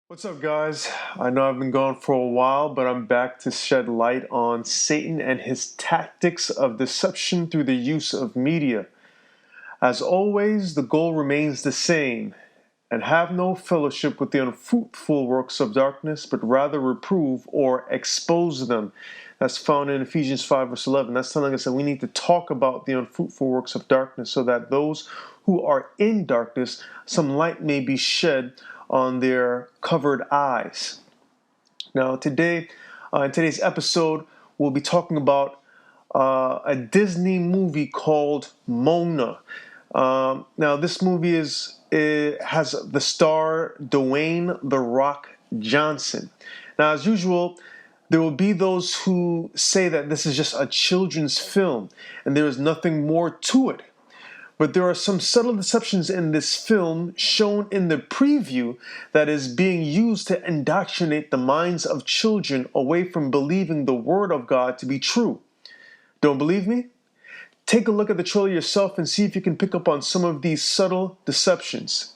What's up, guys? I know I've been gone for a while, but I'm back to shed light on Satan and his tactics of deception through the use of media. As always, the goal remains the same, and have no fellowship with the unfruitful works of darkness, but rather reprove or expose them. That's found in Ephesians 5, verse 11. That's telling us that we need to talk about the unfruitful works of darkness so that those who are in darkness, some light may be shed on their covered eyes. Now, in today's episode, we'll be talking about a Disney movie called Moana. Now, this movie has the star Dwayne "The Rock" Johnson. Now, as usual, there will be those who say that this is just a children's film and there is nothing more to it. But there are some subtle deceptions in this film shown in the preview that is being used to indoctrinate the minds of children away from believing the Word of God to be true. Don't believe me? Take a look at the trailer yourself and see if you can pick up on some of these subtle deceptions.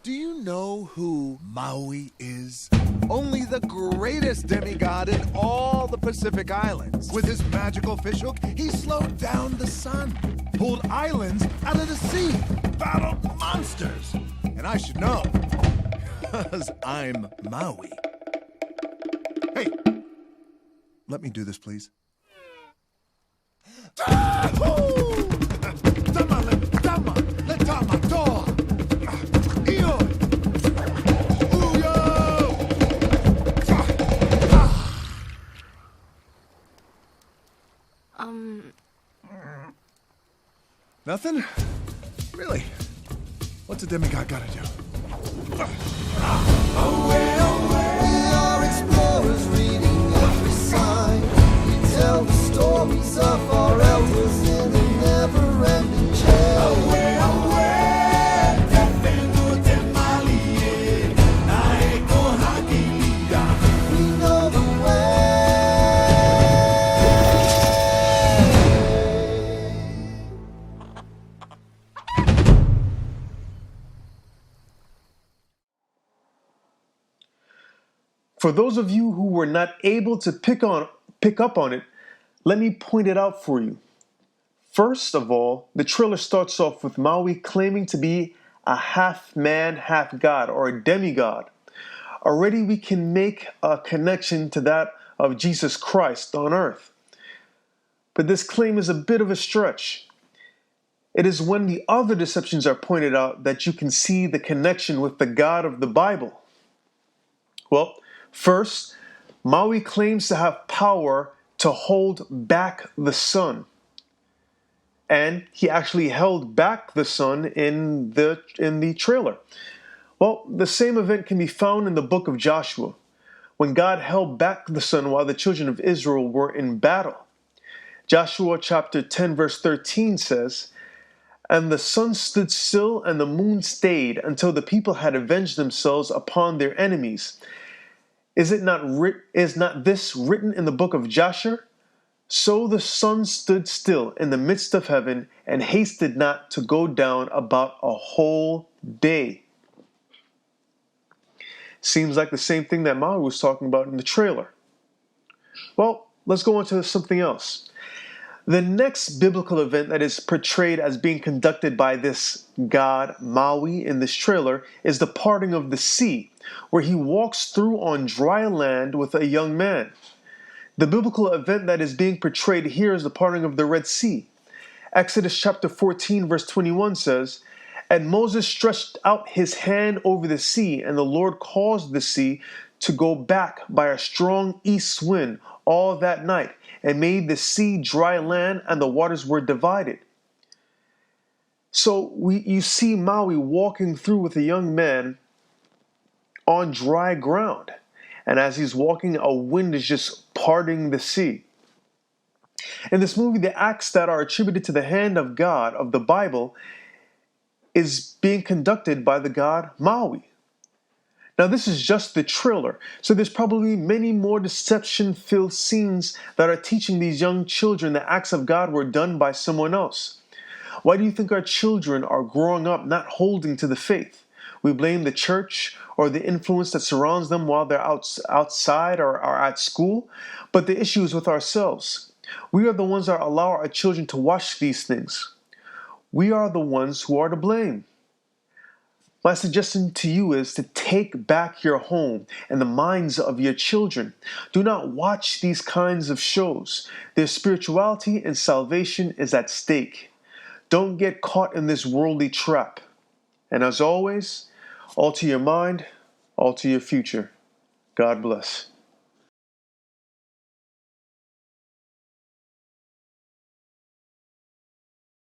Do you know who Maui is? Only the greatest demigod in all the Pacific Islands. With his magical fishhook, he slowed down the sun, pulled islands out of the sea, battled monsters. And I should know, because I'm Maui. Hey, let me do this, please. Nothing? Really? What's a demigod gotta do? Away, away. We are explorers reading every sign. We tell the stories of our elders in a never-ending chain. Away, away. We know the way. For those of you who were not able to pick up on it, let me point it out for you. First of all, the trailer starts off with Maui claiming to be a half man, half god, or a demigod. Already we can make a connection to that of Jesus Christ on earth. But this claim is a bit of a stretch. It is when the other deceptions are pointed out that you can see the connection with the God of the Bible. Well, first, Maui claims to have power to hold back the sun. And he actually held back the sun in the trailer. Well, the same event can be found in the book of Joshua, when God held back the sun while the children of Israel were in battle. Joshua chapter 10 verse 13 says, "And the sun stood still and the moon stayed until the people had avenged themselves upon their enemies. Is not this written in the book of Joshua? So the sun stood still in the midst of heaven and hasted not to go down about a whole day." Seems like the same thing that Maui was talking about in the trailer. Well, let's go on to something else. The next biblical event that is portrayed as being conducted by this god Maui in this trailer is the parting of the sea, where he walks through on dry land with a young man. The biblical event that is being portrayed here is the parting of the Red Sea. Exodus chapter 14 verse 21 says, "And Moses stretched out his hand over the sea, and the Lord caused the sea to go back by a strong east wind all that night, and made the sea dry land, and the waters were divided." So you see Maui walking through with a young man on dry ground. And as he's walking, a wind is just parting the sea. In this movie, the acts that are attributed to the hand of God of the Bible is being conducted by the god Maui. Now, this is just the trailer, so there's probably many more deception-filled scenes that are teaching these young children the acts of God were done by someone else. Why do you think our children are growing up not holding to the faith? We blame the church or the influence that surrounds them while they're outside or are at school, but the issue is with ourselves. We are the ones that allow our children to watch these things. We are the ones who are to blame. My suggestion to you is to take back your home and the minds of your children. Do not watch these kinds of shows. Their spirituality and salvation is at stake. Don't get caught in this worldly trap. And as always, alter your mind, alter your future. God bless.